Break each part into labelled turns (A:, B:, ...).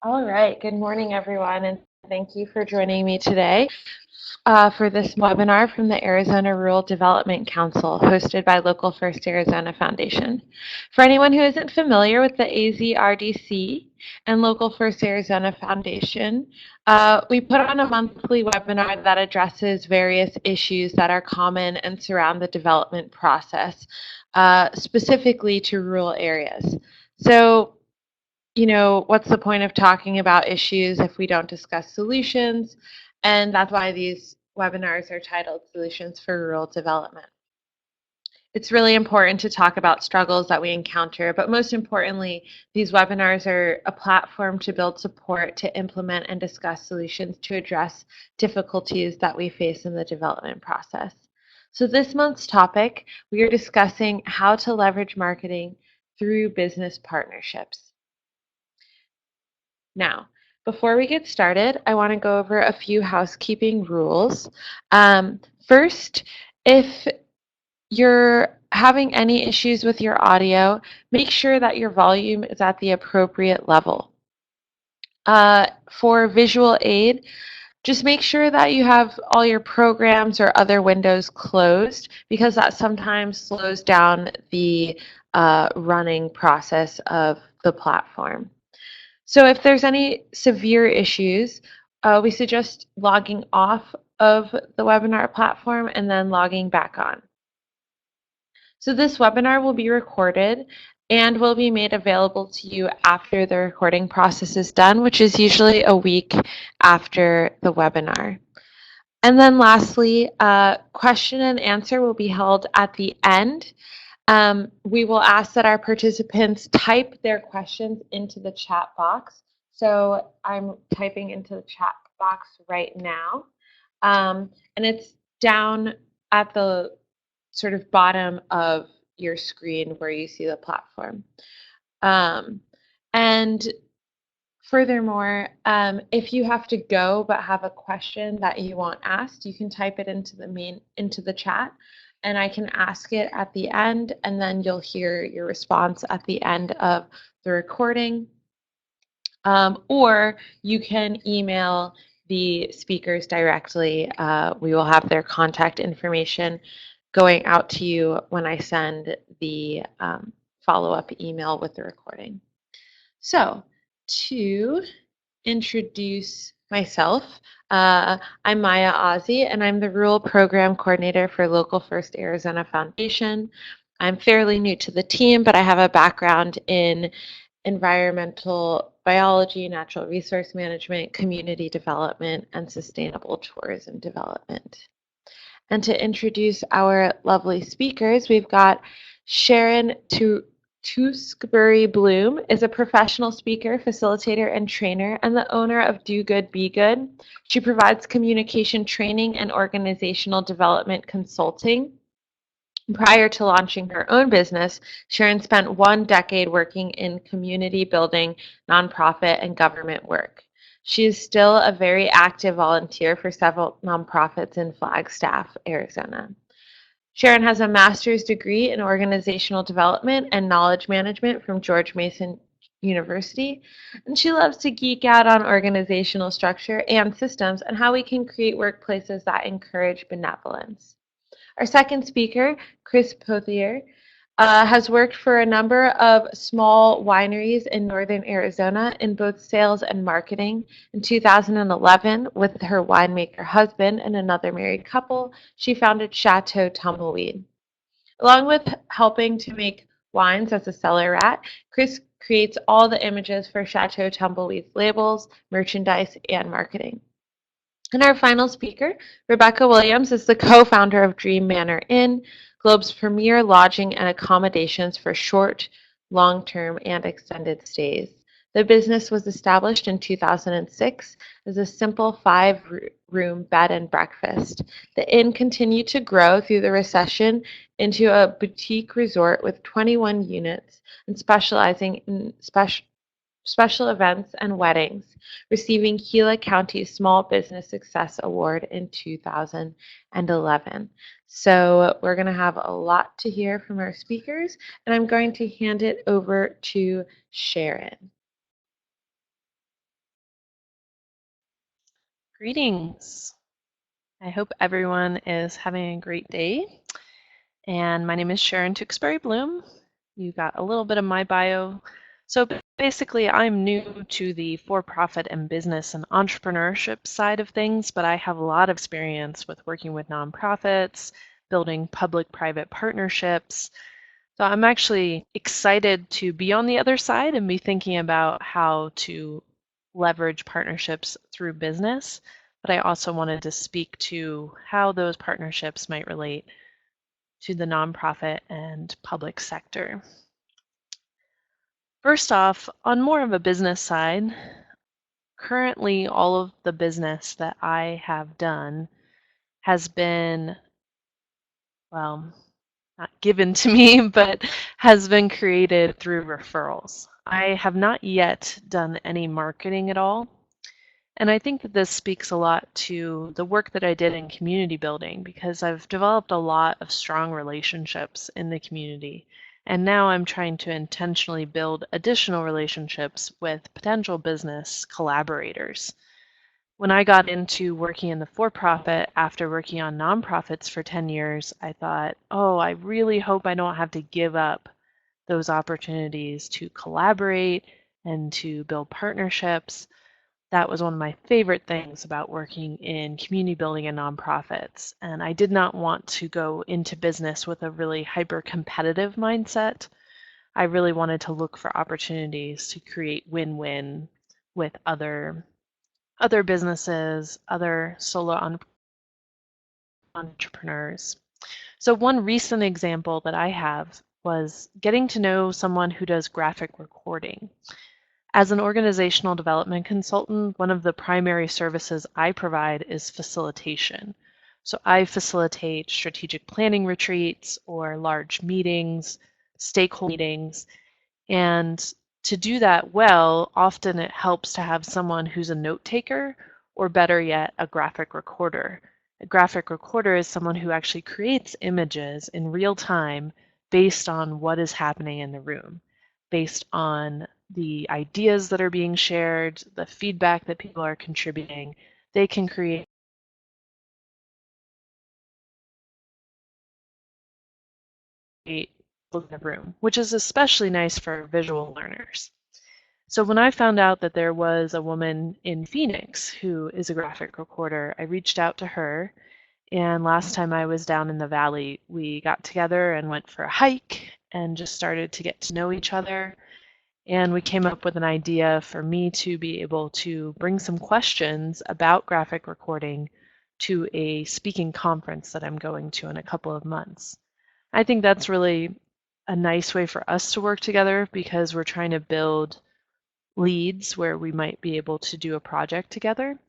A: All right. Good morning, everyone, and thank you for joining me today for this webinar from the Arizona Rural Development Council, hosted by Local First Arizona Foundation. For anyone who isn't familiar with the AZRDC and Local First Arizona Foundation, we put on a monthly webinar that addresses various issues that are common and surround the development process, specifically to rural areas. So, what's the point of talking about issues if we don't discuss solutions? And that's why these webinars are titled Solutions for Rural Development. It's really important to talk about struggles that we encounter, but most importantly, these webinars are a platform to build support to implement and discuss solutions to address difficulties that we face in the development process. So this month's topic, we are discussing how to leverage marketing through business partnerships. Now, before we get started, I want to go over a few housekeeping rules. First, if you're having any issues with your audio, make sure that your volume is at the appropriate level. For visual aid, just make sure that you have all your programs or other windows closed, because that sometimes slows down the running process of the platform. So if there's any severe issues, we suggest logging off of the webinar platform and then logging back on. So this webinar will be recorded and will be made available to you after the recording process is done, which is usually a week after the webinar. And then lastly, question and answer will be held at the end. We will ask that our participants type their questions into the chat box. So I'm typing into the chat box right now. And it's down at the sort of bottom of your screen where you see the platform. And furthermore, if you have to go but have a question that you want asked, you can type it into the chat, and I can ask it at the end, and then you'll hear your response at the end of the recording. Or you can email the speakers directly. We will have their contact information going out to you when I send the follow-up email with the recording. So, to introduce myself, I'm Maya Ozzie, and I'm the Rural Program Coordinator for Local First Arizona Foundation. I'm fairly new to the team, but I have a background in environmental biology, natural resource management, community development, and sustainable tourism development. And to introduce our lovely speakers, we've got Sharon Tewksbury Bloom is a professional speaker, facilitator, and trainer, and the owner of Do Good, Be Good. She provides communication training and organizational development consulting. Prior to launching her own business, Sharon spent 1 decade working in community building, nonprofit, and government work. She is still a very active volunteer for several nonprofits in Flagstaff, Arizona. Sharon has a master's degree in organizational development and knowledge management from George Mason University, and she loves to geek out on organizational structure and systems and how we can create workplaces that encourage benevolence. Our second speaker, Chris Pothier, has worked for a number of small wineries in northern Arizona in both sales and marketing. In 2011, with her winemaker husband and another married couple, she founded Chateau Tumbleweed. Along with helping to make wines as a cellar rat, Chris creates all the images for Chateau Tumbleweed's labels, merchandise, and marketing. And our final speaker, Rebecca Williams, is the co-founder of Dream Manor Inn, Globe's premier lodging and accommodations for short, long-term, and extended stays. The business was established in 2006 as a simple 5-room bed and breakfast. The inn continued to grow through the recession into a boutique resort with 21 units and specializing in special events and weddings, receiving Gila County's Small Business Success Award in 2011. So we're going to have a lot to hear from our speakers, and I'm going to hand it over to Sharon.
B: Greetings. I hope everyone is having a great day. And my name is Sharon Tewksbury Bloom. You got a little bit of my bio. So basically, I'm new to the for-profit and business and entrepreneurship side of things, but I have a lot of experience with working with nonprofits, building public-private partnerships. So I'm actually excited to be on the other side and be thinking about how to leverage partnerships through business. But I also wanted to speak to how those partnerships might relate to the nonprofit and public sector. First off, on more of a business side, currently all of the business that I have done has been, well, not given to me, but has been created through referrals. I have not yet done any marketing at all. And I think that this speaks a lot to the work that I did in community building because I've developed a lot of strong relationships in the community. And now I'm trying to intentionally build additional relationships with potential business collaborators. When I got into working in the for profit after working on nonprofits for 10 years, I thought, oh, I really hope I don't have to give up those opportunities to collaborate and to build partnerships. That was one of my favorite things about working in community building and nonprofits. And I did not want to go into business with a really hyper competitive mindset. I really wanted to look for opportunities to create win-win with other businesses, other solo entrepreneurs. So one recent example that I have was getting to know someone who does graphic recording. As an organizational development consultant, one of the primary services I provide is facilitation. So I facilitate strategic planning retreats or large meetings, stakeholder meetings, and to do that well, often it helps to have someone who's a note taker, or better yet, a graphic recorder. A graphic recorder is someone who actually creates images in real time based on what is happening in the room, based on the ideas that are being shared, the feedback that people are contributing. They can create in the room, which is especially nice for visual learners. So when I found out that there was a woman in Phoenix who is a graphic recorder, I reached out to her. And last time I was down in the valley, we got together and went for a hike and just started to get to know each other. And we came up with an idea for me to be able to bring some questions about graphic recording to a speaking conference that I'm going to in a couple of months. I think that's really a nice way for us to work together because we're trying to build leads where we might be able to do a project together.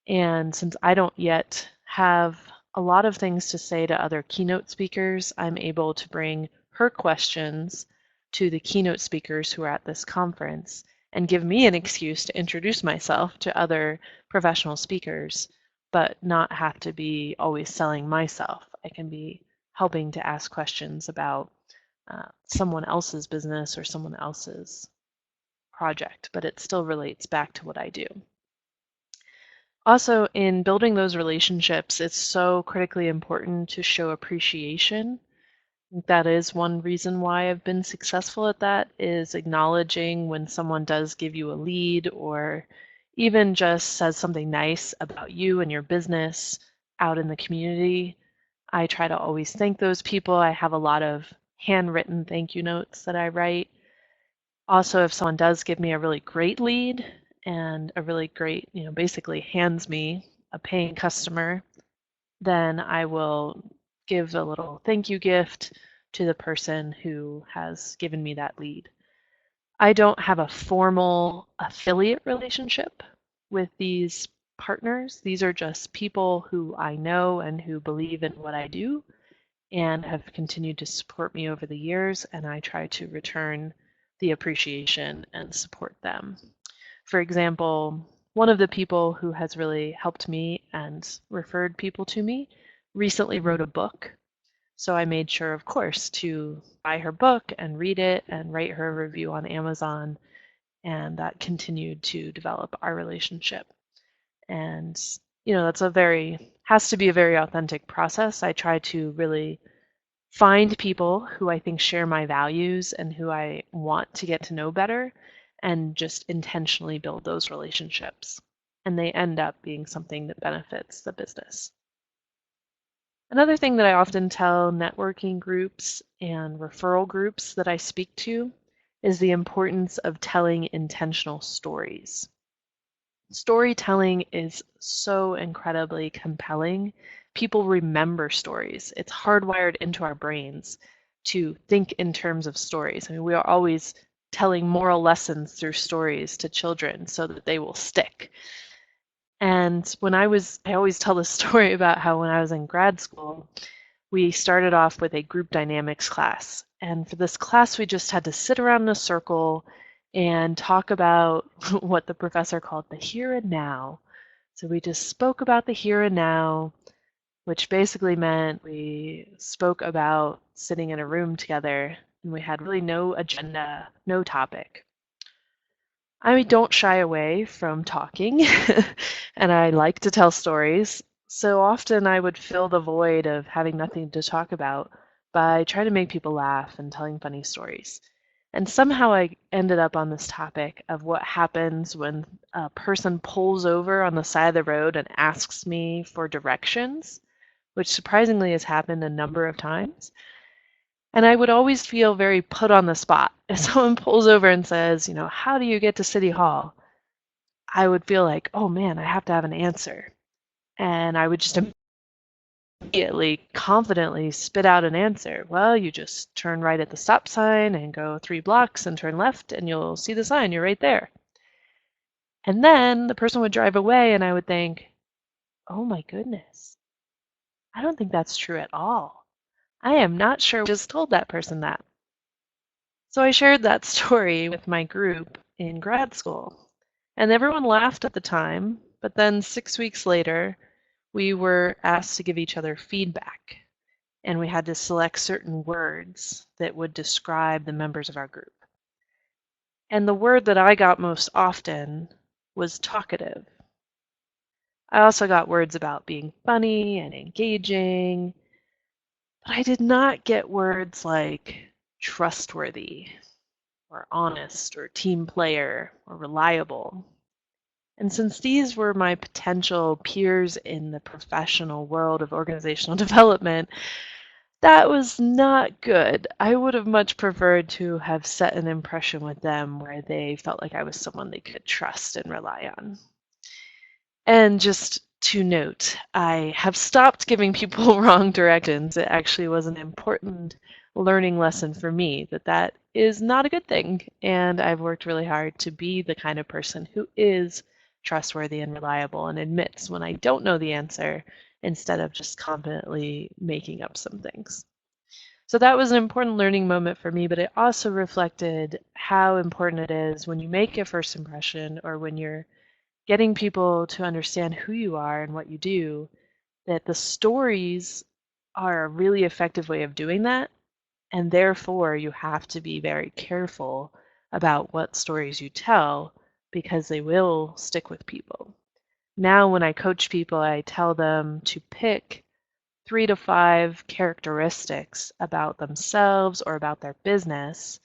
B: And since I don't yet have a lot of things to say to other keynote speakers, I'm able to bring her questions to the keynote speakers who are at this conference and give me an excuse to introduce myself to other professional speakers, but not have to be always selling myself. I can be helping to ask questions about someone else's business or someone else's project, but it still relates back to what I do. Also, in building those relationships, it's so critically important to show appreciation. That is one reason why I've been successful at that, is acknowledging when someone does give you a lead or even just says something nice about you and your business out in the community. I try to always thank those people. I have a lot of handwritten thank you notes that I write. Also, if someone does give me a really great lead and a really great, basically hands me a paying customer, then I will give a little thank you gift to the person who has given me that lead. I don't have a formal affiliate relationship with these partners. These are just people who I know and who believe in what I do and have continued to support me over the years, and I try to return the appreciation and support them. For example, one of the people who has really helped me and referred people to me recently wrote a book. So I made sure, of course, to buy her book and read it and write her a review on Amazon, and that continued to develop our relationship. And that's has to be a very authentic process. I try to really find people who I think share my values and who I want to get to know better and just intentionally build those relationships. And they end up being something that benefits the business. Another thing that I often tell networking groups and referral groups that I speak to is the importance of telling intentional stories. Storytelling is so incredibly compelling. People remember stories. It's hardwired into our brains to think in terms of stories. I mean, we are always telling moral lessons through stories to children so that they will stick. And I always tell the story about how when I was in grad school, we started off with a group dynamics class. And for this class, we just had to sit around in a circle and talk about what the professor called the here and now. So we just spoke about the here and now, which basically meant we spoke about sitting in a room together and we had really no agenda, no topic. I don't shy away from talking, and I like to tell stories. So often I would fill the void of having nothing to talk about by trying to make people laugh and telling funny stories. And somehow I ended up on this topic of what happens when a person pulls over on the side of the road and asks me for directions, which surprisingly has happened a number of times. And I would always feel very put on the spot. If someone pulls over and says, how do you get to City Hall? I would feel like, oh man, I have to have an answer. And I would just immediately, confidently spit out an answer. Well, you just turn right at the stop sign and go 3 blocks and turn left, and you'll see the sign. You're right there. And then the person would drive away, and I would think, oh my goodness, I don't think that's true at all. I am not sure I just told that person that. So I shared that story with my group in grad school, and everyone laughed at the time, but then 6 weeks later, we were asked to give each other feedback, and we had to select certain words that would describe the members of our group. And the word that I got most often was talkative. I also got words about being funny and engaging, but I did not get words like trustworthy or honest or team player or reliable. And since these were my potential peers in the professional world of organizational development, that was not good. I would have much preferred to have set an impression with them where they felt like I was someone they could trust and rely on. And just to note, I have stopped giving people wrong directions. It actually was an important learning lesson for me that is not a good thing. And I've worked really hard to be the kind of person who is trustworthy and reliable and admits when I don't know the answer instead of just confidently making up some things. So that was an important learning moment for me, but it also reflected how important it is when you make a first impression or when you're getting people to understand who you are and what you do, that the stories are a really effective way of doing that. And therefore, you have to be very careful about what stories you tell because they will stick with people. Now, when I coach people, I tell them to pick 3 to 5 characteristics about themselves or about their business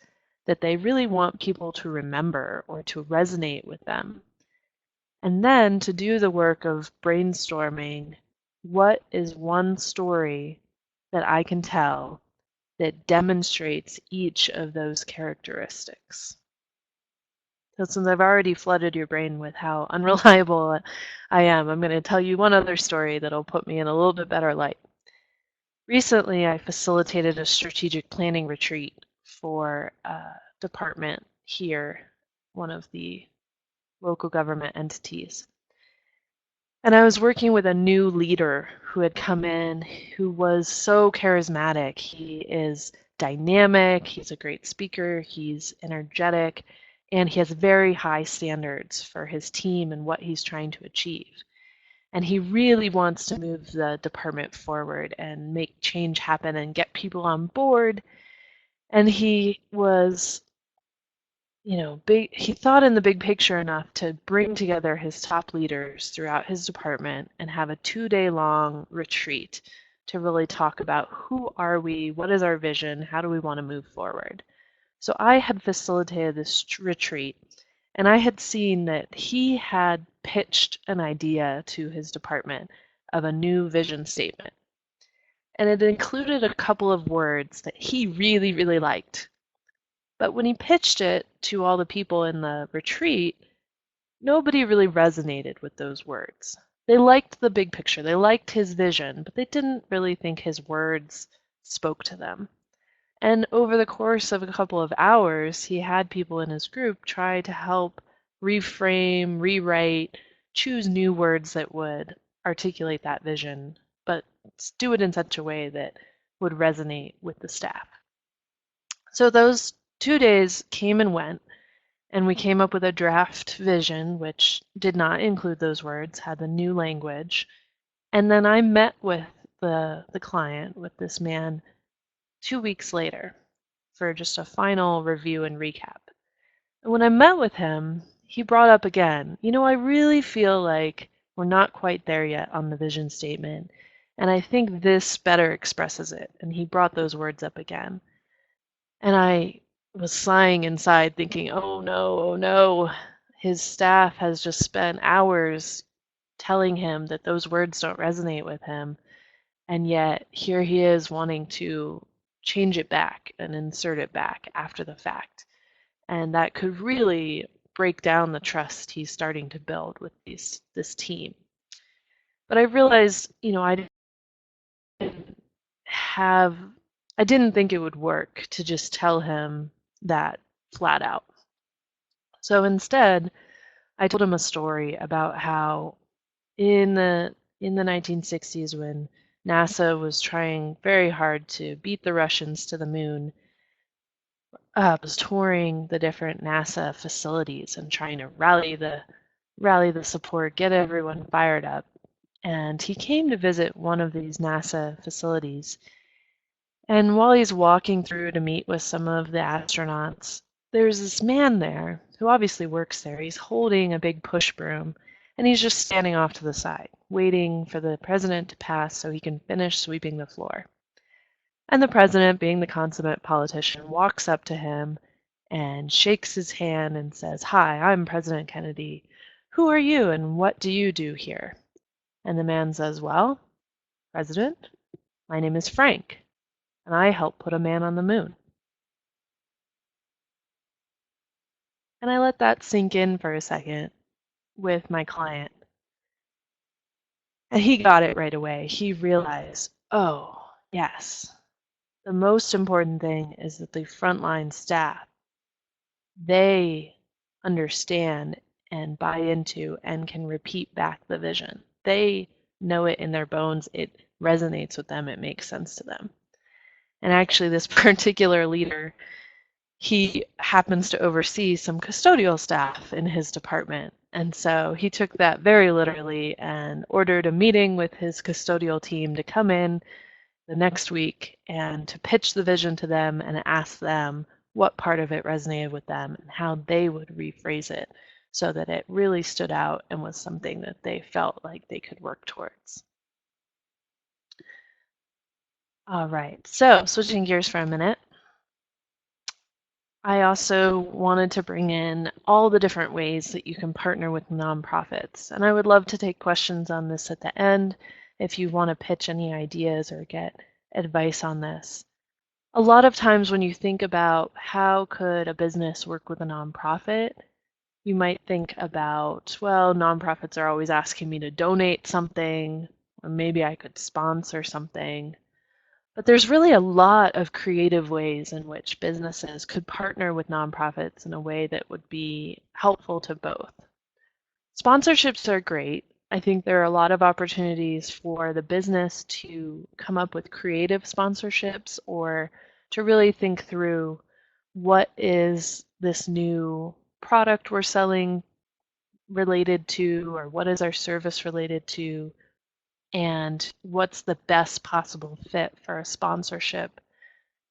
B: that they really want people to remember or to resonate with them. And then to do the work of brainstorming, what is one story that I can tell that demonstrates each of those characteristics? So since I've already flooded your brain with how unreliable I am, I'm going to tell you one other story that'll put me in a little bit better light. Recently, I facilitated a strategic planning retreat for a department here, one of the local government entities. And I was working with a new leader who had come in who was so charismatic. He is dynamic, he's a great speaker, he's energetic, and he has very high standards for his team and what he's trying to achieve. And he really wants to move the department forward and make change happen and get people on board. And he was he thought in the big picture enough to bring together his top leaders throughout his department and have a 2-day long retreat to really talk about who are we, what is our vision, how do we want to move forward. So I had facilitated this retreat, and I had seen that he had pitched an idea to his department of a new vision statement. And it included a couple of words that he really, really liked. But when he pitched it to all the people in the retreat, nobody really resonated with those words. They liked the big picture, they liked his vision, but they didn't really think his words spoke to them. And over the course of a couple of hours, he had people in his group try to help reframe, rewrite, choose new words that would articulate that vision, but do it in such a way that would resonate with the staff. So those 2 days came and went, and we came up with a draft vision, which did not include those words, had the new language. And then I met with the client, with this man, 2 weeks later for just a final review and recap. And when I met with him, he brought up again, I really feel like we're not quite there yet on the vision statement. And I think this better expresses it. And he brought those words up again. And I was sighing inside, thinking, oh no, oh no. His staff has just spent hours telling him that those words don't resonate with him. And yet here he is wanting to change it back and insert it back after the fact. And that could really break down the trust he's starting to build with this team. But I realized, didn't have I didn't think it would work to just tell him that flat out. So instead, I told him a story about how in the 1960s, when NASA was trying very hard to beat the Russians to the moon, was touring the different NASA facilities and trying to rally the support, get everyone fired up. And he came to visit one of these NASA facilities. And while he's walking through to meet with some of the astronauts, there's this man there who obviously works there. He's holding a big push broom, and he's just standing off to the side, waiting for the president to pass so he can finish sweeping the floor. And the president, being the consummate politician, walks up to him and shakes his hand and says, "Hi, I'm President Kennedy. Who are you and what do you do here?" And the man says, "Well, President, my name is Frank, and I helped put a man on the moon." And I let that sink in for a second with my client. And he got it right away. He realized, oh, yes, the most important thing is that the frontline staff, they understand and buy into and can repeat back the vision. They know it in their bones. It resonates with them. It makes sense to them. And actually, this particular leader, he happens to oversee some custodial staff in his department. And so he took that very literally and ordered a meeting with his custodial team to come in the next week and to pitch the vision to them and ask them what part of it resonated with them and how they would rephrase it so that it really stood out and was something that they felt like they could work towards. All right, so switching gears for a minute. I also wanted to bring in all the different ways that you can partner with nonprofits. And I would love to take questions on this at the end if you want to pitch any ideas or get advice on this. A lot of times when you think about how could a business work with a nonprofit, you might think about, well, nonprofits are always asking me to donate something, or maybe I could sponsor something. But there's really a lot of creative ways in which businesses could partner with nonprofits in a way that would be helpful to both. Sponsorships are great. I think there are a lot of opportunities for the business to come up with creative sponsorships or to really think through what is this new product we're selling related to, or what is our service related to, and what's the best possible fit for a sponsorship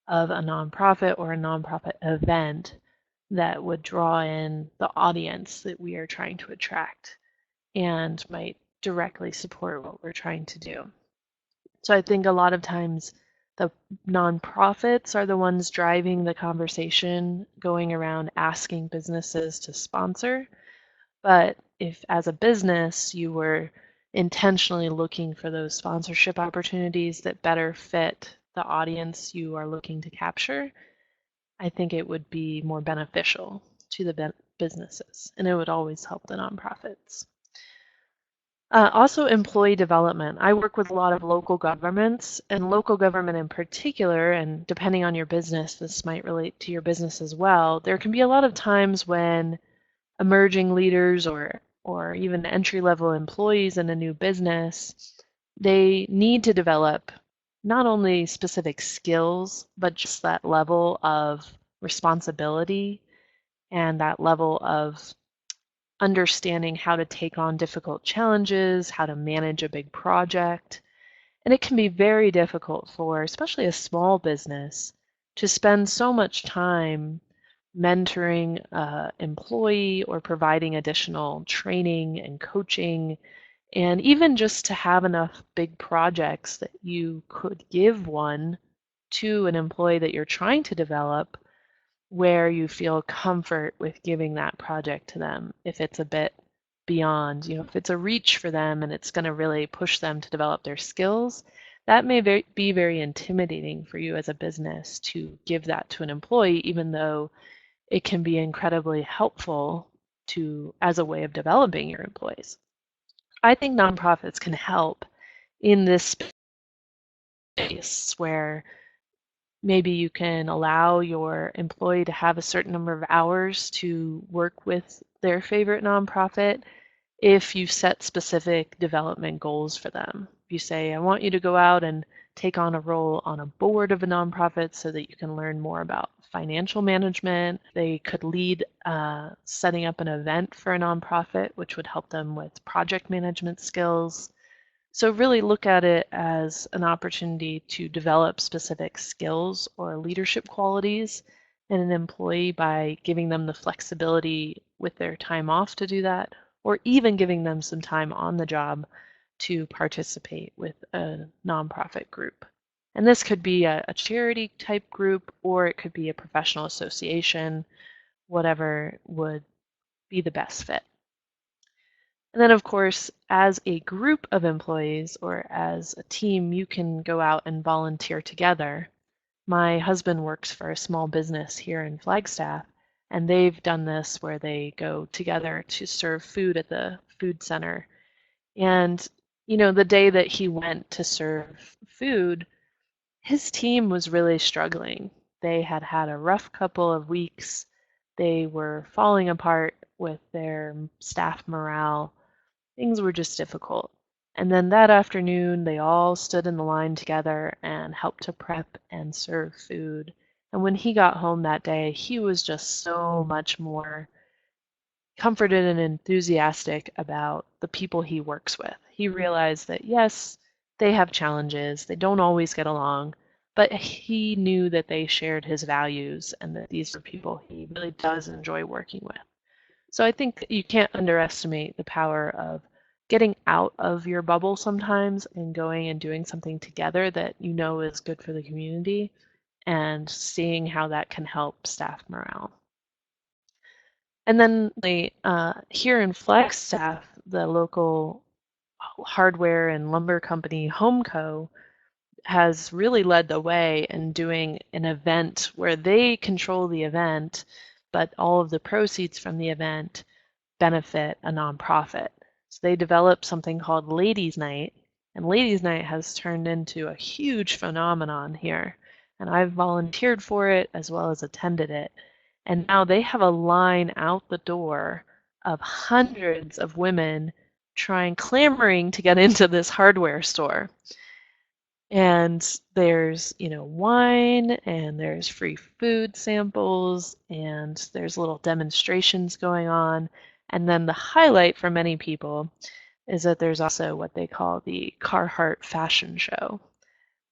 B: of a nonprofit or a nonprofit event that would draw in the audience that we are trying to attract and might directly support what we're trying to do. So I think a lot of times the nonprofits are the ones driving the conversation, going around asking businesses to sponsor. But if, as a business, you were intentionally looking for those sponsorship opportunities that better fit the audience you are looking to capture, I think it would be more beneficial to the businesses, and it would always help the nonprofits. Also, employee development. I work with a lot of local governments, and local government in particular, and depending on your business, this might relate to your business as well. There can be a lot of times when emerging leaders or even entry-level employees in a new business, they need to develop not only specific skills, but just that level of responsibility and that level of understanding how to take on difficult challenges, how to manage a big project. And it can be very difficult for, especially a small business, to spend so much time mentoring an employee or providing additional training and coaching, and even just to have enough big projects that you could give one to an employee that you're trying to develop where you feel comfort with giving that project to them if it's a bit beyond, if it's a reach for them and it's going to really push them to develop their skills, that may be very intimidating for you as a business to give that to an employee, even though it can be incredibly helpful as a way of developing your employees. I think nonprofits can help in this space where maybe you can allow your employee to have a certain number of hours to work with their favorite nonprofit if you set specific development goals for them. If you say, I want you to go out and take on a role on a board of a nonprofit so that you can learn more about financial management. They could lead setting up an event for a nonprofit, which would help them with project management skills. So really look at it as an opportunity to develop specific skills or leadership qualities in an employee by giving them the flexibility with their time off to do that, or even giving them some time on the job to participate with a nonprofit group. And this could be a charity type group, or it could be a professional association, whatever would be the best fit. And then, of course, as a group of employees or as a team, you can go out and volunteer together. My husband works for a small business here in Flagstaff, and they've done this where they go together to serve food at the food center. And, the day that he went to serve food, his team was really struggling. They had had a rough couple of weeks. They were falling apart with their staff morale. Things were just difficult. And then that afternoon, they all stood in the line together and helped to prep and serve food. And when he got home that day, he was just so much more comforted and enthusiastic about the people he works with. He realized that, yes, they have challenges, they don't always get along, but he knew that they shared his values and that these are people he really does enjoy working with. So I think you can't underestimate the power of getting out of your bubble sometimes and going and doing something together that you know is good for the community and seeing how that can help staff morale. And then here in Flagstaff, the local hardware and lumber company Homeco has really led the way in doing an event where they control the event, but all of the proceeds from the event benefit a nonprofit. So they developed something called Ladies' Night, and Ladies' Night has turned into a huge phenomenon here. And I've volunteered for it as well as attended it. And now they have a line out the door of hundreds of women clamoring to get into this hardware store. And there's, wine and there's free food samples and there's little demonstrations going on. And then the highlight for many people is that there's also what they call the Carhartt fashion show,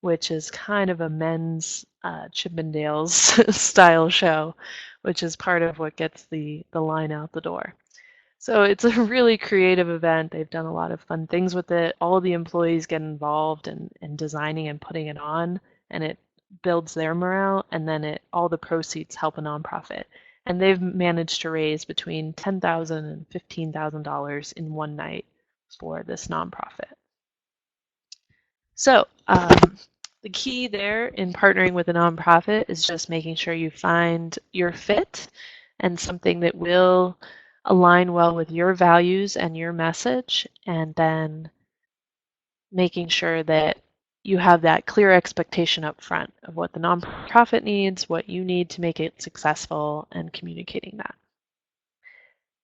B: which is kind of a men's Chippendales style show, which is part of what gets the line out the door. So it's a really creative event. They've done a lot of fun things with it. All the employees get involved in designing and putting it on, and it builds their morale, and then all the proceeds help a nonprofit. And they've managed to raise between $10,000 and $15,000 in one night for this nonprofit. So the key there in partnering with a nonprofit is just making sure you find your fit and something that will align well with your values and your message, and then making sure that you have that clear expectation up front of what the nonprofit needs, what you need to make it successful, and communicating that.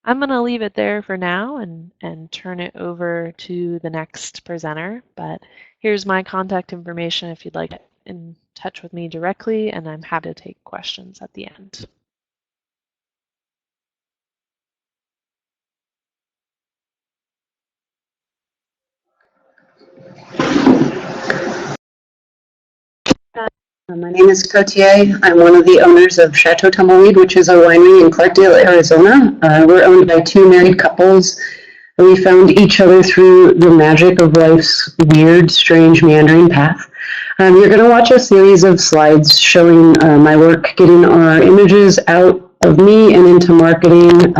B: I'm going to leave it there for now and turn it over to the next presenter, but here's my contact information if you'd like to get in touch with me directly, and I'm happy to take questions at the end.
C: My name is Cotier. I'm one of the owners of Chateau Tumbleweed, which is a winery in Clarkdale, Arizona. We're owned by two married couples. We found each other through the magic of life's weird, strange, meandering path. You're going to watch a series of slides showing my work getting our images out of me and into marketing.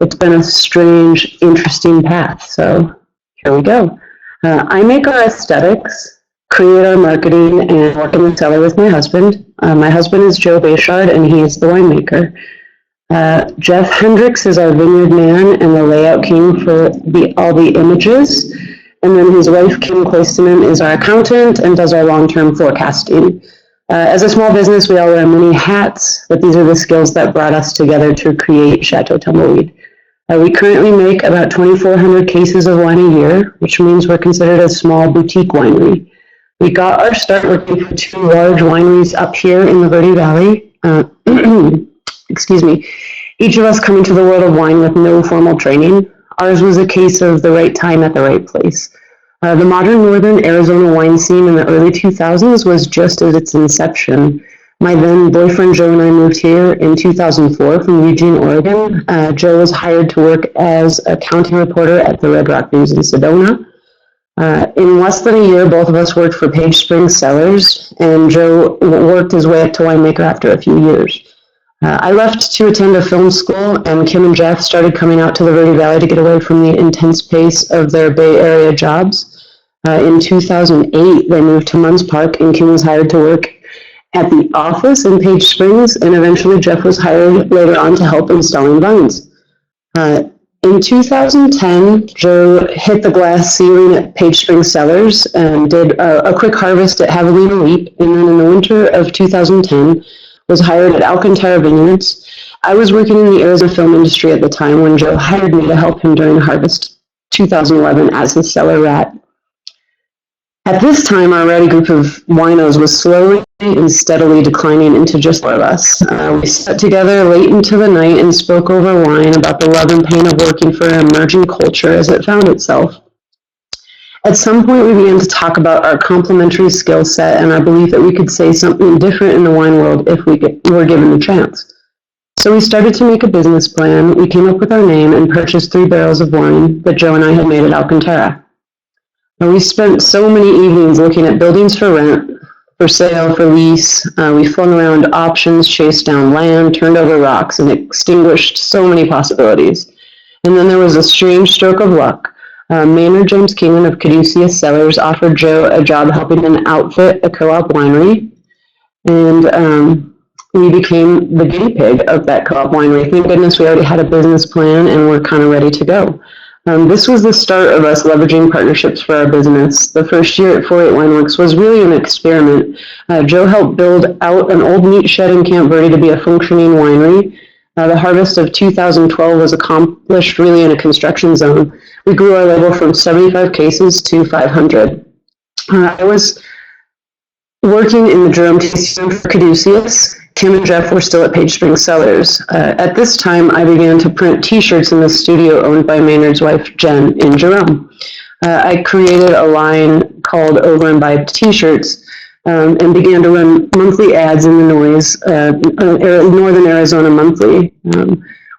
C: It's been a strange, interesting path. So here we go. I make our aesthetics, create our marketing, and work in the cellar with my husband. My husband is Joe Bayshard, and he is the winemaker. Jeff Hendricks is our vineyard man and the layout king for all the images. And then his wife, Kim Cloisterman, is our accountant and does our long-term forecasting. As a small business, we all wear many hats, but these are the skills that brought us together to create Chateau Tumbleweed. We currently make about 2,400 cases of wine a year, which means we're considered a small boutique winery. We got our start working for two large wineries up here in the Verde Valley. Excuse me. Each of us coming to the world of wine with no formal training. Ours was a case of the right time at the right place. The modern northern Arizona wine scene in the early 2000s was just at its inception. My then boyfriend Joe and I moved here in 2004 from Eugene, Oregon. Joe was hired to work as a county reporter at the Red Rock News in Sedona. In less than a year, both of us worked for Page Springs Cellars, and Joe worked his way up to winemaker after a few years. I left to attend a film school, and Kim and Jeff started coming out to the Verde Valley to get away from the intense pace of their Bay Area jobs. In 2008, they moved to Munns Park, and Kim was hired to work at the office in Page Springs, and eventually Jeff was hired later on to help installing vines. In 2010, Joe hit the glass ceiling at Page Springs Cellars and did a quick harvest at Javelina Wheat, and then in the winter of 2010 was hired at Alcantara Vineyards. I was working in the Arizona film industry at the time when Joe hired me to help him during harvest 2011 as his cellar rat. At this time, our ratty group of winos was slowly and steadily declining into just four of us. We sat together late into the night and spoke over wine about the love and pain of working for an emerging culture as it found itself. At some point, we began to talk about our complementary skill set and our belief that we could say something different in the wine world if we were given the chance. So we started to make a business plan. We came up with our name and purchased 3 barrels of wine that Joe and I had made at Alcantara. And we spent so many evenings looking at buildings for rent, for sale, for lease. We flung around options, chased down land, turned over rocks, and extinguished so many possibilities. And then there was a strange stroke of luck. Maynard James Kingman of Caduceus Cellars offered Joe a job helping him outfit a co-op winery. And we became the guinea pig of that co-op winery. Thank goodness we already had a business plan and we're kind of ready to go. This was the start of us leveraging partnerships for our business. The first year at 48 Wineworks was really an experiment. Joe helped build out an old meat shed in Camp Verde to be a functioning winery. The harvest of 2012 was accomplished really in a construction zone. We grew our label from 75 cases to 500. I was working in the Jerome tasting room for Caduceus. Kim and Jeff were still at Page Springs Cellars. At this time, I began to print T-shirts in the studio owned by Maynard's wife, Jen, in Jerome. I created a line called Over and By T-shirts and began to run monthly ads in the Noise, Northern Arizona Monthly.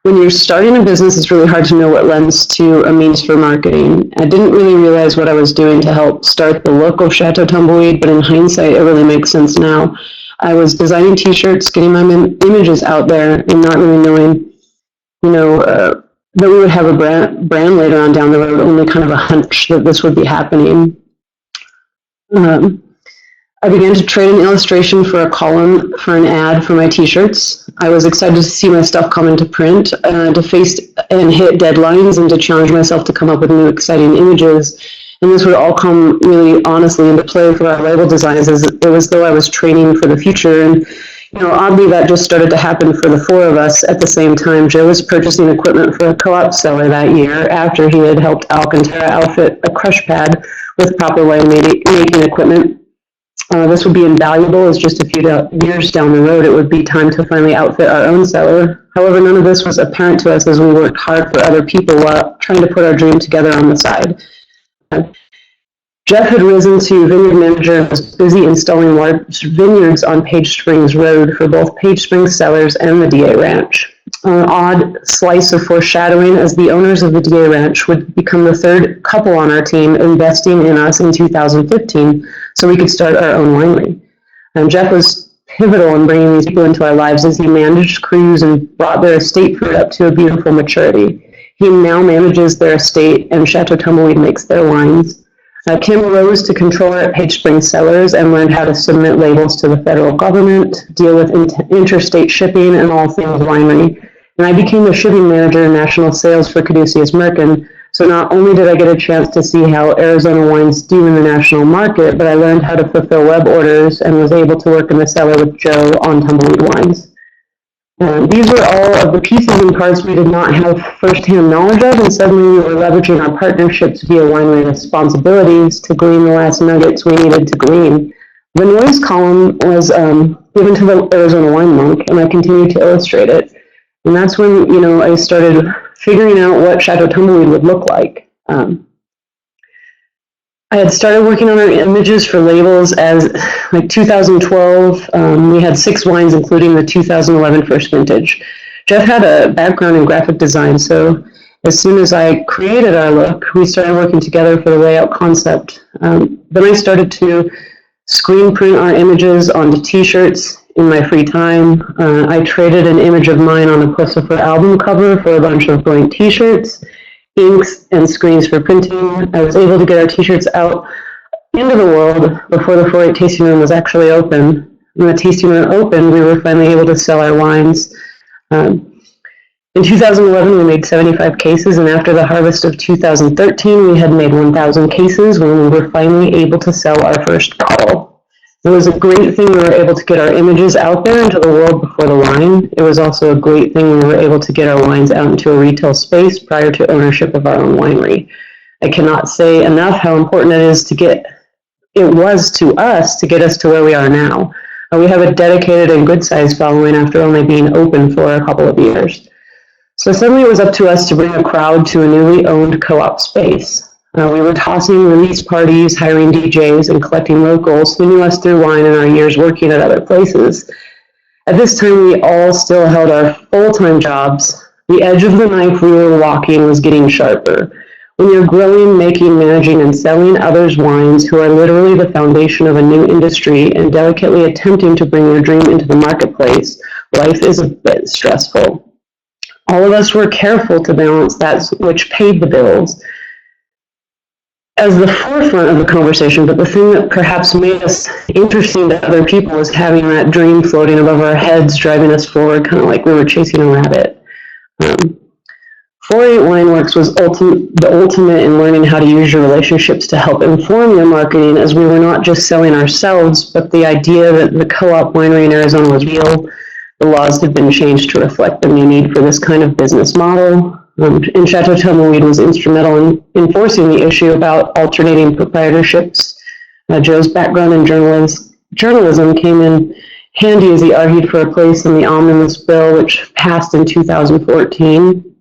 C: When you're starting a business, it's really hard to know what lends to a means for marketing. I didn't really realize what I was doing to help start the local Chateau Tumbleweed, but in hindsight, it really makes sense now. I was designing T-shirts, getting my images out there, and not really knowing, that we would have a brand later on down the road, only kind of a hunch that this would be happening. I began to trade an illustration for a column for an ad for my T-shirts. I was excited to see my stuff come into print, to face and hit deadlines, and to challenge myself to come up with new exciting images. And this would all come really honestly into play for our label designs, as it was though I was training for the future. And oddly, that just started to happen for the four of us at the same time. Joe was purchasing equipment for a co-op seller that year after he had helped Alcantara outfit a crush pad with proper making equipment. This would be invaluable, as just a few years down the road, it would be time to finally outfit our own seller. However, none of this was apparent to us as we worked hard for other people while trying to put our dream together on the side. Jeff had risen to vineyard manager and was busy installing large vineyards on Page Springs Road for both Page Springs sellers and the DA Ranch. An odd slice of foreshadowing, as the owners of the DA Ranch would become the third couple on our team investing in us in 2015 so we could start our own winery. Jeff was pivotal in bringing these people into our lives as he managed crews and brought their estate fruit up to a beautiful maturity. He now manages their estate, and Chateau Tumbleweed makes their wines. Kim rose to controller at Page Springs Cellars and learned how to submit labels to the federal government, deal with interstate shipping, and all things winery. And I became the shipping manager and national sales for Caduceus Merkin. So not only did I get a chance to see how Arizona wines do in the national market, but I learned how to fulfill web orders and was able to work in the cellar with Joe on Tumbleweed wines. These were all of the pieces and parts we did not have firsthand knowledge of, and suddenly we were leveraging our partnerships via winery responsibilities to glean the last nuggets we needed to glean. The Noise column was given to the Arizona Wine Monk, and I continued to illustrate it. And that's when, I started figuring out what Chateau Tumbleweed would look like. I had started working on our images for labels as 2012. We had 6 wines, including the 2011 first vintage. Jeff had a background in graphic design, so as soon as I created our look, we started working together for the layout concept. Then I started to screen print our images onto T-shirts in my free time. I traded an image of mine on a Pussifer album cover for a bunch of blank T-shirts, inks, and screens for printing. I was able to get our T-shirts out into the world before the 4-8 tasting room was actually open. When the tasting room opened, we were finally able to sell our wines. In 2011, we made 75 cases, and after the harvest of 2013, we had made 1,000 cases when we were finally able to sell our first bottle. It was a great thing we were able to get our images out there into the world before the wine. It was also a great thing we were able to get our wines out into a retail space prior to ownership of our own winery. I cannot say enough how important it was to us to get us to where we are now. We have a dedicated and good-sized following after only being open for a couple of years. So suddenly it was up to us to bring a crowd to a newly owned co-op space. We were tossing release parties, hiring DJs, and collecting locals who knew us through wine and our years working at other places. At this time, we all still held our full-time jobs. The edge of the knife we were walking was getting sharper. When you're growing, making, managing, and selling others' wines, who are literally the foundation of a new industry, and delicately attempting to bring your dream into the marketplace, life is a bit stressful. All of us were careful to balance that which paid the bills as the forefront of the conversation, but the thing that perhaps made us interesting to other people was having that dream floating above our heads, driving us forward, kind of like we were chasing a rabbit. 4-8 Wineworks was the ultimate in learning how to use your relationships to help inform your marketing, as we were not just selling ourselves, but the idea that the co-op winery in Arizona was real. The laws had been changed to reflect the new need for this kind of business model. And Chateau Tumbleweed was instrumental in enforcing the issue about alternating proprietorships. Joe's background in journalism came in handy as he argued for a place in the omnibus bill, which passed in 2014.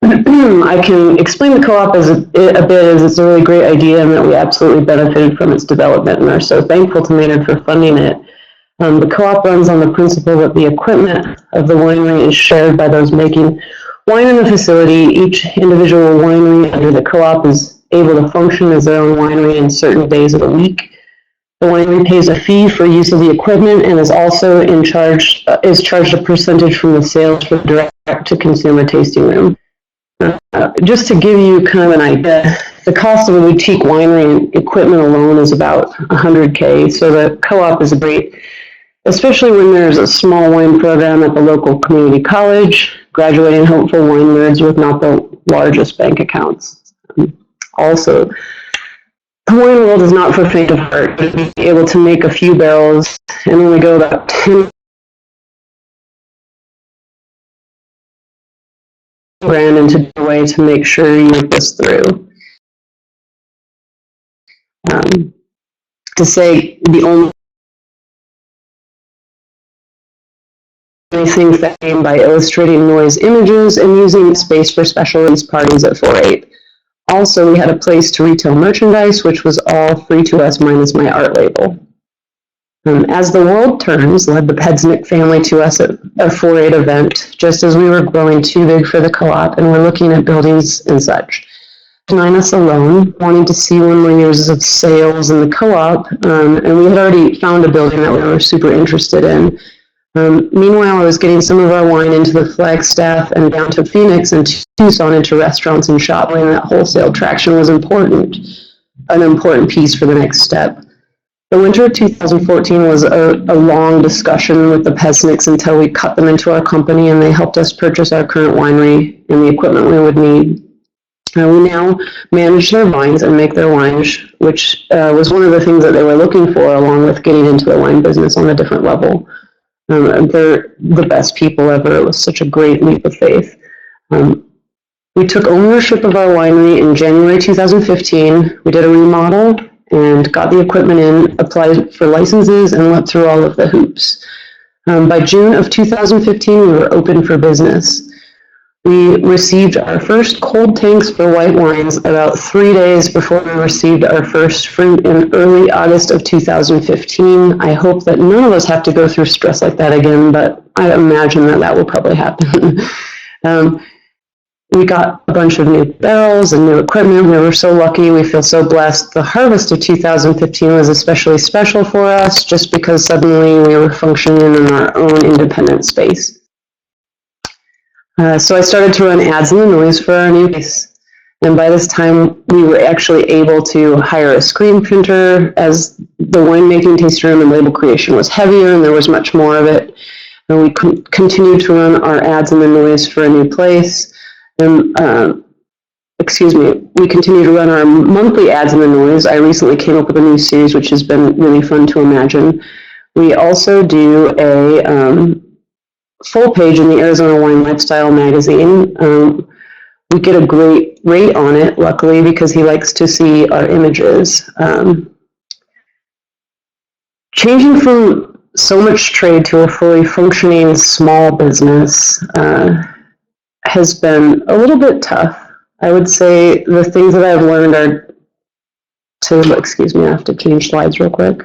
C: I can explain the co-op as a bit, as it's a really great idea and that we absolutely benefited from its development and are so thankful to Maynard for funding it. The co-op runs on the principle that the equipment of the winery is shared by those making wine in the facility. Each individual winery under the co-op is able to function as their own winery in certain days of the week. The winery pays a fee for use of the equipment and is also charged a percentage from the sales for the direct-to-consumer tasting room. Just to give you kind of an idea, the cost of a boutique winery and equipment alone is about $100K, so the co-op is great, especially when there's a small wine program at the local community college, graduating hopeful wine nerds with not the largest bank accounts. Also, the wine world is not for faint of heart. To be able to make a few barrels and only go about 10 grand into the way to make sure you make this through. To say the only things that came by illustrating noise images and using space for special release parties at 4-8. Also, we had a place to retail merchandise, which was all free to us minus my art label. As the world turns, led the Pedsnick family to us at a 4-8 event, just as we were growing too big for the co-op and were looking at buildings and such. 9 us alone, wanting to see 1 more years of sales in the co-op, and we had already found a building that we were super interested in. Meanwhile, I was getting some of our wine into the Flagstaff and down to Phoenix and Tucson into restaurants and shopping, and that wholesale traction was an important piece for the next step. The winter of 2014 was a long discussion with the Pesnicks until we cut them into our company and they helped us purchase our current winery and the equipment we would need. We now manage their vines and make their wines, which was one of the things that they were looking for, along with getting into the wine business on a different level. They're the best people ever. It was such a great leap of faith. We took ownership of our winery in January 2015. We did a remodel and got the equipment in, applied for licenses, and went through all of the hoops. By June of 2015, we were open for business. We received our first cold tanks for white wines about 3 days before we received our first fruit in early August of 2015. I hope that none of us have to go through stress like that again, but I imagine that will probably happen. We got a bunch of new barrels and new equipment. We were so lucky. We feel so blessed. The harvest of 2015 was especially special for us just because suddenly we were functioning in our own independent space. So I started to run ads in the noise for our new place. And by this time, we were actually able to hire a screen printer as the winemaking tasting room and label creation was heavier and there was much more of it. And we continued to run our ads in the noise for a new place. And, we continue to run our monthly ads in the noise. I recently came up with a new series, which has been really fun to imagine. We also do a full page in the Arizona Wine Lifestyle magazine. We get a great rate on it, luckily, because he likes to see our images. Changing from so much trade to a fully functioning small business has been a little bit tough. I would say the things that I've learned are to, I have to change slides real quick.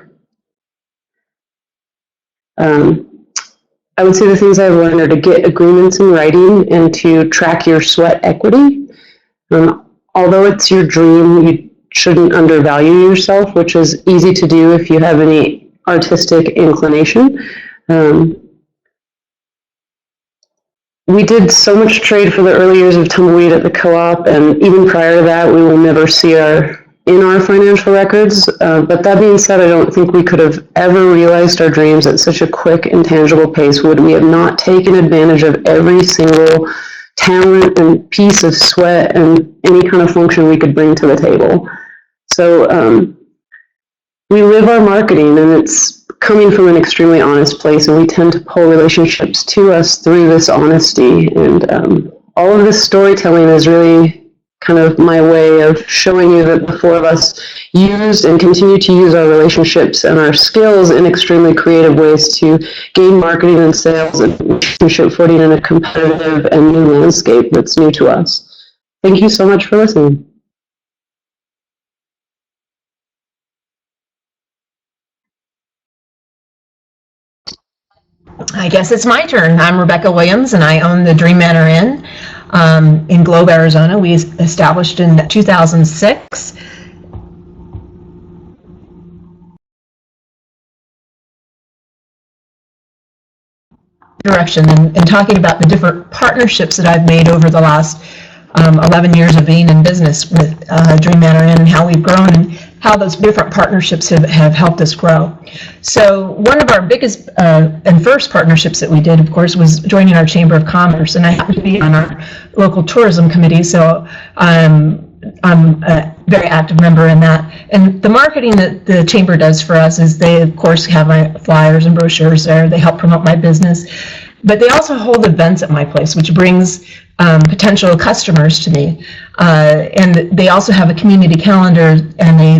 C: I would say the things I've learned are to get agreements in writing and to track your sweat equity. Although it's your dream, you shouldn't undervalue yourself, which is easy to do if you have any artistic inclination. We did so much trade for the early years of Tumbleweed at the co-op, and even prior to that, we will never see in our financial records. But that being said, I don't think we could have ever realized our dreams at such a quick and tangible pace would we have not taken advantage of every single talent and piece of sweat and any kind of function we could bring to the table. So we live our marketing, and it's coming from an extremely honest place, and we tend to pull relationships to us through this honesty. And all of this storytelling is really kind of my way of showing you that the four of us used and continue to use our relationships and our skills in extremely creative ways to gain marketing and sales and relationship footing in a competitive and new landscape that's new to us. Thank you so much for listening.
D: I guess it's my turn. I'm Rebecca Williams, and I own the Dream Manor Inn in Globe, Arizona. We established in 2006. Direction and talking about the different partnerships that I've made over the last 11 years of being in business with Dream Manor Inn, and how we've grown and how those different partnerships have helped us grow. So one of our biggest and first partnerships that we did, of course, was joining our Chamber of Commerce, and I happen to be on our local tourism committee, so I'm a very active member in that. And the marketing that the Chamber does for us is they, of course, have my flyers and brochures there. They help promote my business. But they also hold events at my place, which brings potential customers to me. And they also have a community calendar, and they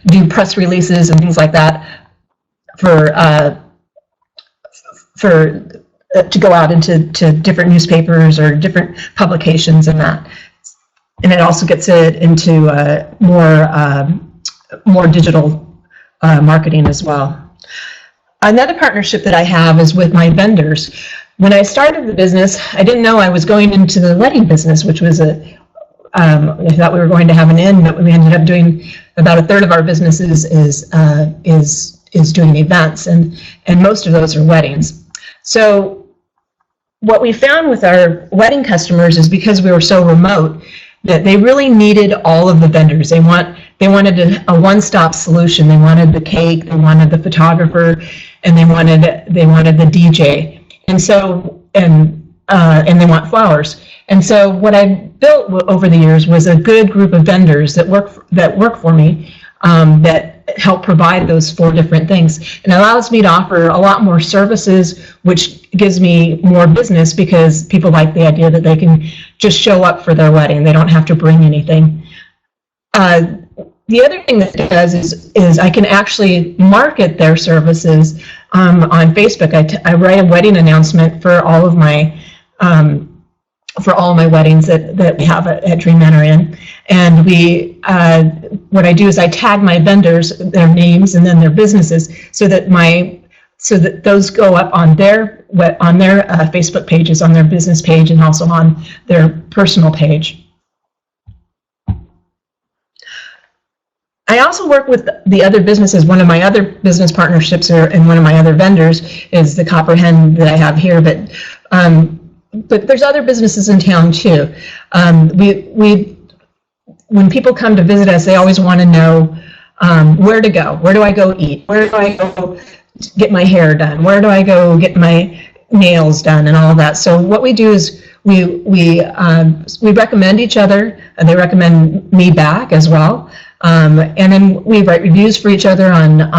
D: do press releases and things like that to go out into different newspapers or different publications and that. And it also gets it into more digital marketing as well. Another partnership that I have is with my vendors. When I started the business, I didn't know I was going into the wedding business, which was I thought we were going to have an inn, but we ended up doing about a third of our business is doing events, and most of those are weddings. So what we found with our wedding customers is, because we were so remote, that they really needed all of the vendors. They wanted a one-stop solution. They wanted the cake, they wanted the photographer, and they wanted the DJ. And so and they want flowers. And so what I built over the years was a good group of vendors that work for me, that help provide those 4 different things, and allows me to offer a lot more services, which gives me more business, because people like the idea that they can just show up for their wedding. They don't have to bring anything. The other thing that it does is I can actually market their services on Facebook. I write a wedding announcement for all of my weddings that we have at Dream Manor Inn, and what I do is I tag my vendors, their names and then their businesses, so that those go up on their Facebook pages, on their business page, and also on their personal page. I also work with the other businesses. One of my other business partnerships and one of my other vendors is the Copper Hen that I have here, but there's other businesses in town too. When people come to visit us, they always want to know where to go. Where do I go eat? Where do I go get my hair done? Where do I go get my nails done and all of that? So what we do is we recommend each other, and they recommend me back as well. And then we write reviews for each other on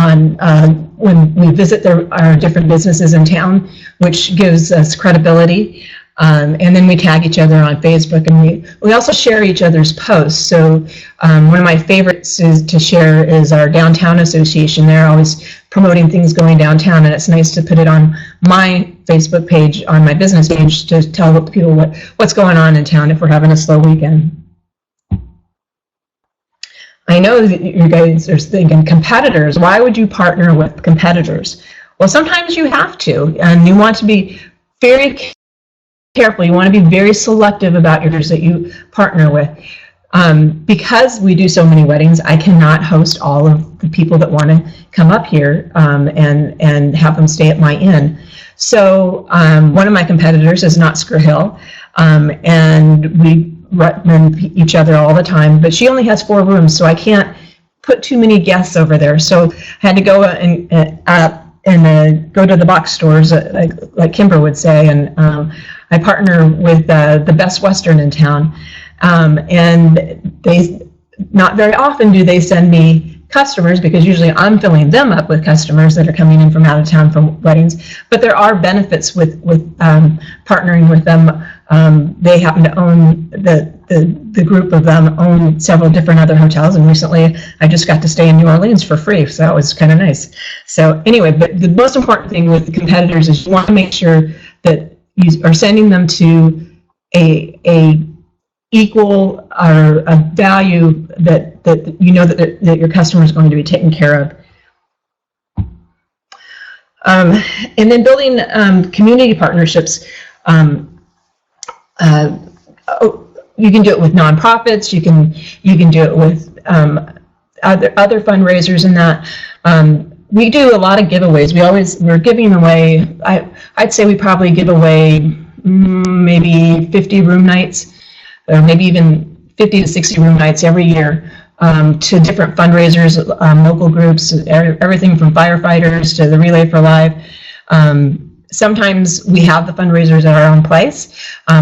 D: when we visit our different businesses in town, which gives us credibility. And then we tag each other on Facebook, and we also share each other's posts. So one of my favorites to share is our Downtown Association. They're always promoting things going downtown, and it's nice to put it on my Facebook page, on my business page, to tell people what's going on in town if we're having a slow weekend. I know that you guys are thinking, competitors, why would you partner with competitors? Well, sometimes you have to, and you want to be very careful. You want to be very selective about yours that you partner with. Because we do so many weddings, I cannot host all of the people that want to come up here and have them stay at my inn. So one of my competitors is Not Screw Hill, and we recommend each other all the time, but she only has 4 rooms, so I can't put too many guests over there. So I had to go and go to the box stores, like Kimber would say, and I partner with the Best Western in town, and they not very often do they send me customers, because usually I'm filling them up with customers that are coming in from out of town for weddings. But there are benefits with partnering with them. They happen to own the group of them own several different other hotels, and recently I just got to stay in New Orleans for free, so that was kind of nice. So anyway, but the most important thing with the competitors is you want to make sure that you are sending them to a equal or a value that you know that your customer is going to be taken care of. And then building community partnerships. You can do it with nonprofits. You can do it with other fundraisers and that. We do a lot of giveaways. We're giving away. I'd say we probably give away maybe 50 room nights, or maybe even 50 to 60 room nights every year to different fundraisers, local groups, everything from firefighters to the Relay for Life. Sometimes we have the fundraisers at our own place.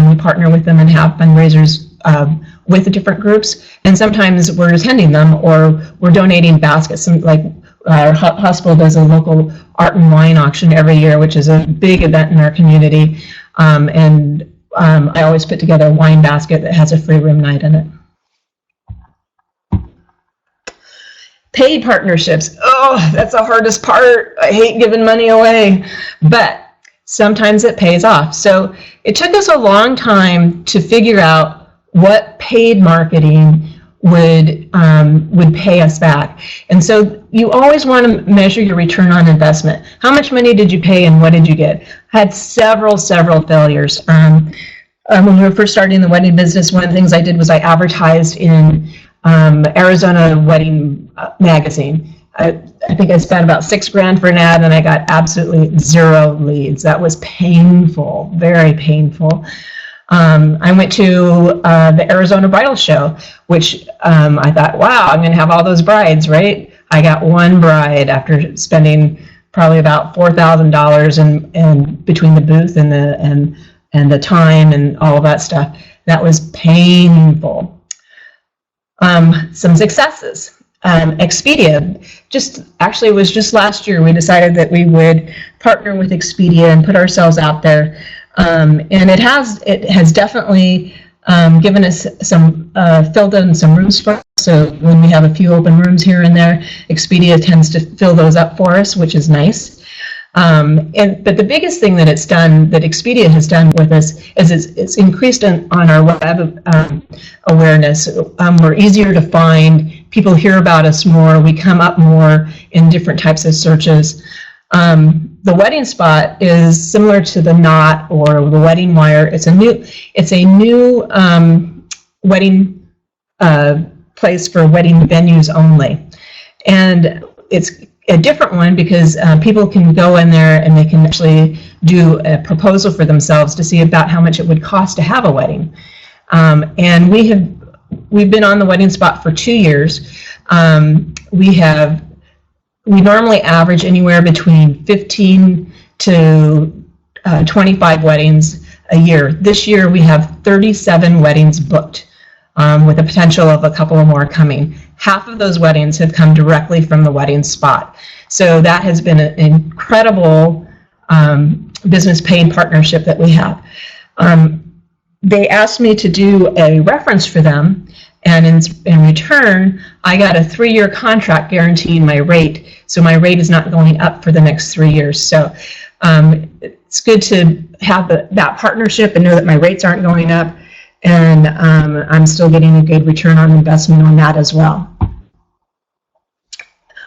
D: We partner with them and have fundraisers with the different groups, and sometimes we're attending them or we're donating baskets. Like our hospital does a local art and wine auction every year, which is a big event in our community, and I always put together a wine basket that has a free room night in it. Paid partnerships. Oh, that's the hardest part. I hate giving money away, but sometimes it pays off. So it took us a long time to figure out what paid marketing would pay us back. And so you always want to measure your return on investment. How much money did you pay and what did you get? I had several failures. When we were first starting the wedding business, one of the things I did was I advertised in Arizona Wedding Magazine. I think I spent about $6,000 for an ad and I got absolutely 0 leads. That was painful, very painful. I went to the Arizona Bridal Show, which I thought, wow, I'm going to have all those brides, right? I got 1 bride after spending probably about $4,000 and between the booth and the time and all of that stuff. That was painful. Some successes. Expedia, it was just last year we decided that we would partner with Expedia and put ourselves out there, and it has definitely given us some filled in some rooms for us. So when we have a few open rooms here and there, Expedia tends to fill those up for us, which is nice. But the biggest thing that it's done, that Expedia has done with us, is it's increased on our web awareness. We're easier to find. People hear about us more. We come up more in different types of searches. The Wedding Spot is similar to the Knot or the Wedding Wire. It's a new wedding place for wedding venues only, and it's a different one because people can go in there and they can actually do a proposal for themselves to see about how much it would cost to have a wedding. And we've been on the Wedding Spot for 2 years. We normally average anywhere between 15 to 25 weddings a year. This year we have 37 weddings booked, with the potential of a couple more coming. Half of those weddings have come directly from the Wedding Spot. So that has been an incredible business paid partnership that we have. They asked me to do a reference for them, and in return, I got a 3-year contract guaranteeing my rate. So my rate is not going up for the next 3 years. So it's good to have that partnership and know that my rates aren't going up, and I'm still getting a good return on investment on that as well.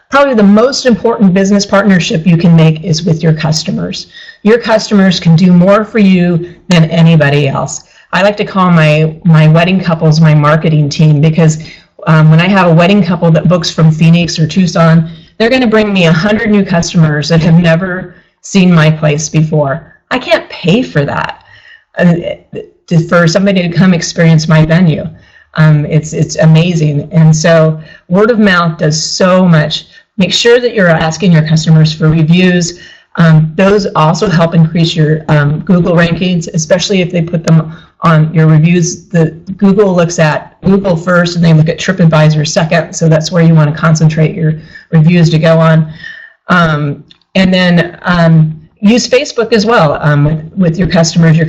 D: Probably the most important business partnership you can make is with your customers. Your customers can do more for you than anybody else. I like to call my wedding couples my marketing team, because when I have a wedding couple that books from Phoenix or Tucson, they're going to bring me 100 new customers that have never seen my place before. I can't pay for that, for somebody to come experience my venue. It's amazing. And so word of mouth does so much. Make sure that you're asking your customers for reviews. Those also help increase your Google rankings, especially if they put them on your reviews. Google looks at Google first, and they look at TripAdvisor second, so that's where you want to concentrate your reviews to go on. And then use Facebook as well with your customers.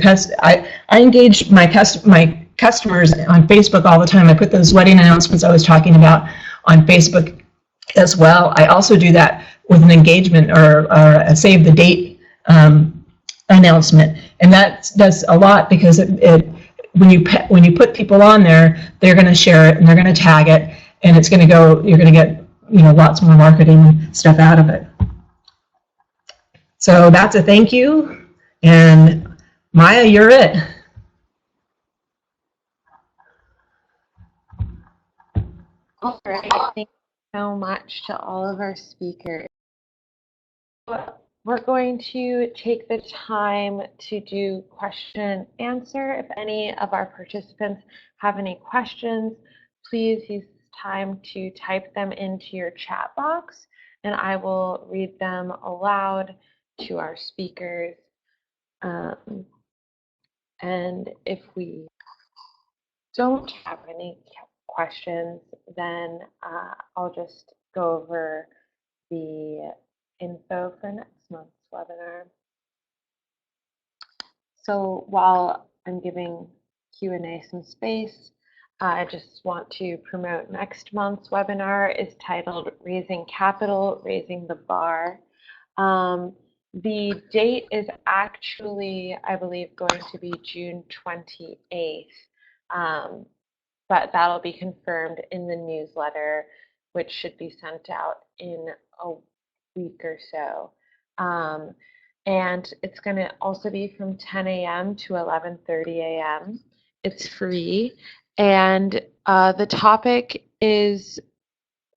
D: I engage my customers on Facebook all the time. I put those wedding announcements I was talking about on Facebook as well. I also do that with an engagement or a save the date announcement, and that does a lot because when you put people on there, they're going to share it and they're going to tag it, and it's going to go. You're going to get lots more marketing stuff out of it. So that's a thank you, and Maya, you're it.
A: All right. Thank you so much to all of our speakers. We're going to take the time to do question and answer. If any of our participants have any questions, please use time to type them into your chat box, and I will read them aloud to our speakers. And if we don't have any questions, then I'll just go over the info for next month's webinar. So while I'm giving Q&A some space, I just want to promote next month's webinar. Is titled Raising Capital, Raising the Bar. The date is actually, I believe, going to be June 28th, but that'll be confirmed in the newsletter, which should be sent out in a week or so. And it's going to also be from 10 a.m. to 11:30 a.m. It's free, and the topic is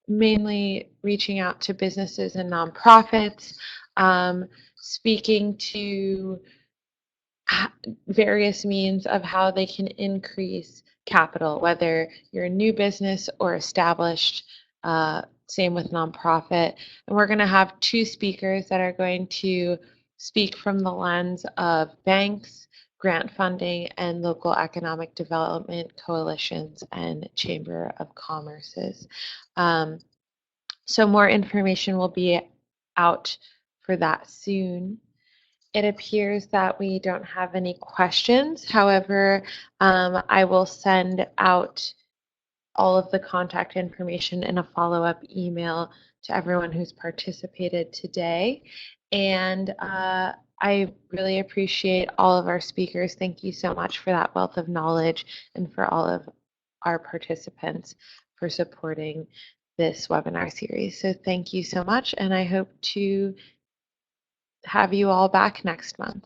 A: mainly reaching out to businesses and nonprofits, speaking to various means of how they can increase capital, whether you're a new business or established, same with nonprofit. And we're going to have two speakers that are going to speak from the lens of banks, grant funding, and local economic development coalitions and Chamber of Commerce's. So more information will be out for that soon. It appears that we don't have any questions. However, I will send out all of the contact information in a follow-up email to everyone who's participated today. And I really appreciate all of our speakers. Thank you so much for that wealth of knowledge, and for all of our participants for supporting this webinar series. So thank you so much, and I hope to have you all back next month.